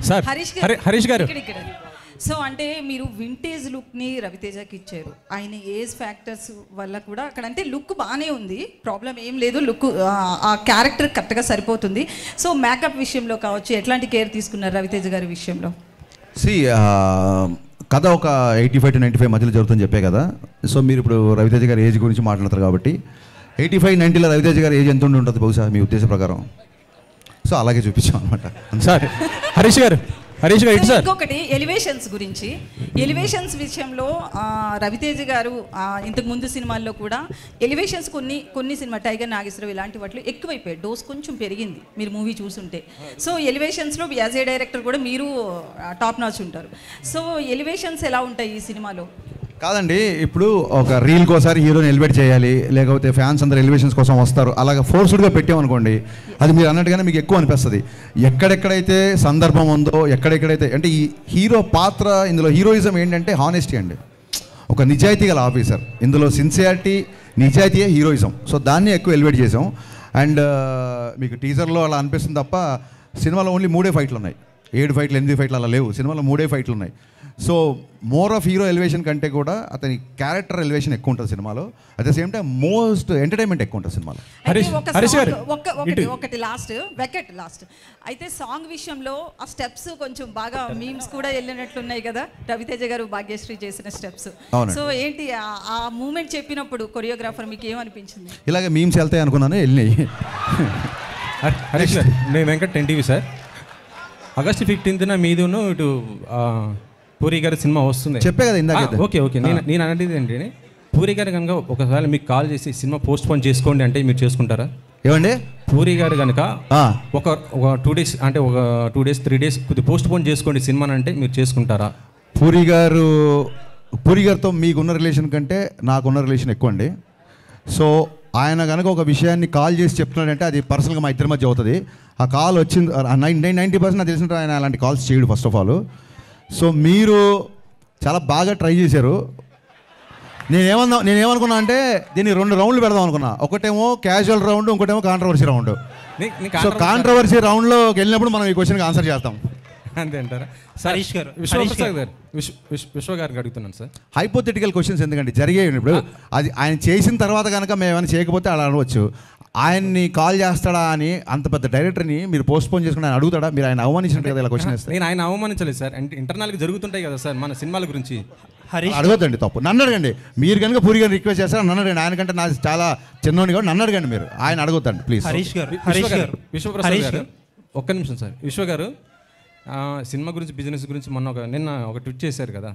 Sir Harish గారు so అంటే మీరు వింటేజ్ లుక్ని రవితేజకి ఇచ్చారు. ఆయన ఏజ్ ఫ్యాక్టర్స్ వల్ల కూడా అక్కడ అంటే లుక్ బాగానే ఉంది, ప్రాబ్లం ఏం లేదు, లుక్ ఆ క్యారెక్టర్ కరెక్ట్గా సరిపోతుంది. సో మేకప్ విషయంలో కావచ్చు ఎట్లాంటి కేర్ తీసుకున్నారు రవితేజ గారి విషయంలో? కథ ఒక 85 to 95 మధ్యలో జరుగుతుందని చెప్పే కదా. సో మీరు ఇప్పుడు రవితేజ గారి ఏజ్ గురించి మాట్లాడతారు కాబట్టి 85-90లో రవితేజ గారి ఏజ్ ఎంత ఉండి ఉంటుంది బహుశా మీ ఉద్దేశ ప్రకారం? సో అలాగే చూపించాం అనమాట. సార్ హరీష్ గారు ఇంకొకటి ఎలివేషన్స్ గురించి, ఎలివేషన్స్ విషయంలో రవితేజ గారు ఇంతకు ముందు సినిమాల్లో కూడా ఎలివేషన్స్ కొన్ని సినిమా టైగర్ నాగేశ్వరరావు ఇలాంటి వాటిలో ఎక్కువైపోయాయి, డోస్ కొంచెం పెరిగింది మీరు మూవీ చూసుంటే. సో ఎలివేషన్స్లో యాజ్ ఏ డైరెక్టర్ కూడా మీరు టాప్ నాచ్ ఉంటారు. సో ఎలివేషన్స్ ఎలా ఉంటాయి ఈ సినిమాలో? కాదండి, ఇప్పుడు ఒక రీల్కి ఒకసారి హీరోని ఎలివేట్ చేయాలి, లేకపోతే ఫ్యాన్స్ అందరు ఎలివేషన్స్ కోసం వస్తారు, అలాగే ఫోర్స్డ్గా పెట్టామనుకోండి అది మీరు అన్నట్టుగానే మీకు ఎక్కువ అనిపిస్తుంది. ఎక్కడెక్కడైతే సందర్భం ఉందో, ఎక్కడెక్కడైతే అంటే ఈ హీరో పాత్ర, ఇందులో హీరోయిజం ఏంటంటే హానెస్టీ అండి, ఒక నిజాయితీ గల ఆఫీసర్. ఇందులో సిన్సియారిటీ, నిజాయితీయే హీరోయిజం. సో దాన్ని ఎక్కువ ఎలివేట్ చేసాం. అండ్ మీకు టీజర్లో అలా అనిపిస్తుంది తప్ప సినిమాలో ఓన్లీ 3 ఫైట్లు ఉన్నాయి. 7 ఫైట్లు 8 ఫైట్లు అలా లేవు, సినిమాలో 3 ఫైట్లు ఉన్నాయి. So more of hero elevation కంటే కూడా అతని క్యారెక్టర్ ఎలివేషన్ ఎక్కువ ఉంటుంది సినిమాలో. At the same time most entertainment ఎక్కువ ఉంటుంది సినిమాలో. ఒకటి లాస్ట్ అయితే సాంగ్ విషయంలో ఆ స్టెప్స్ కొంచెం బాగా మీమ్స్ కూడా వెళ్ళినట్లున్నాయి కదా, రవితేజ గారు భాగ్యశ్రీ చేసిన స్టెప్స్. సో ఏంటి ఆ మూమెంట్ చెప్పినప్పుడు కొరియోగ్రాఫర్ మీకు ఏమనిపించింది? ఇలాగే మీమ్స్ వెళ్తాయి అనుకున్నాను, వెళ్ళినాయి. హరీష్ గారు, నేను Venkat 10TV sir. August 15th మీదును ఇటు పూరి గారి సినిమా వస్తుంది చెప్పే కదా ఇందాక. ఓకే నేను అనేది ఏంటి, పూరి గారు కనుక ఒకసారి మీకు కాల్ చేసి సినిమా పోస్ట్ పోన్ చేసుకోండి అంటే మీరు చేసుకుంటారా? ఏమండి, పూరి గారు కనుక ఒక 2 days అంటే ఒక 2 days 3 days కొద్ది పోస్ట్ పోన్ చేసుకోండి సినిమా అంటే మీరు చేసుకుంటారా? పూరి గారితో మీకున్న రిలేషన్ కంటే నాకున్న రిలేషన్ ఎక్కువ అండి. సో ఆయన కనుక ఒక విషయాన్ని కాల్ చేసి చెప్తున్నాడంటే అది పర్సనల్గా మా ఇద్దరి మధ్య అవుతుంది. ఆ కాల్ వచ్చింది 90% నాకు తెలిసినట్టు ఆయన అలాంటి కాల్స్ చేయడు ఫస్ట్ ఆఫ్ ఆల్. సో మీరు చాలా బాగా ట్రై చేశారు. నేనేమనుకున్నా అంటే దీన్ని 2 రౌండ్లు పెడదాం అనుకున్నా. ఒకటేమో క్యాజువల్ రౌండ్, ఇంకోటేమో కాంట్రవర్సీ రౌండ్. సో కాంట్రవర్సీ రౌండ్లోకి వెళ్ళినప్పుడు మనం ఈ క్వశ్చన్కి ఆన్సర్ చేస్తాం అంతే అంటారా? హరీష్ గారు, విశ్వ గారికి అడుగుతున్నాను సార్. హైపోథెటికల్ క్వశ్చన్స్ ఎందుకంటే జరిగాయి ఇప్పుడు. అది ఆయన చేసిన తర్వాత కనుక మేము ఏమైనా చేయకపోతే అలా అనవచ్చు. ఆయన్ని కాల్ చేస్తాడా అని అంత పెద్ద డైరెక్టర్ని మీరు పోస్ట్పోన్ చేసుకుని ఆయన అడుగుతాడా? మీరు ఆయన అవమానించినట్టు కదా ఇలా క్వశ్చన్ వేస్తే. నేను ఆయన అవమానించలేదు సార్, అంటే ఇంటర్నల్గా జరుగుతుంటాయి కదా సార్ మన సినిమాల గురించి. అడగద్దండి, తప్పు. నన్ను అడగండి. మీరు కనుక పూరి గారిని రిక్వెస్ట్ చేస్తారా నన్ను అడగండి. ఆయన కంటే నాకు చాలా చిన్నోని కూడా నన్ను అడగండి మీరు, ఆయన అడగొద్దండి ప్లీజ్. విశ్వప్రసాద్ గారు ఒక్క నిమిషం సార్. విశ్వ గారు సినిమా గురించి, బిజినెస్ గురించి నిన్న ఒక ట్వీట్ చేశారు కదా.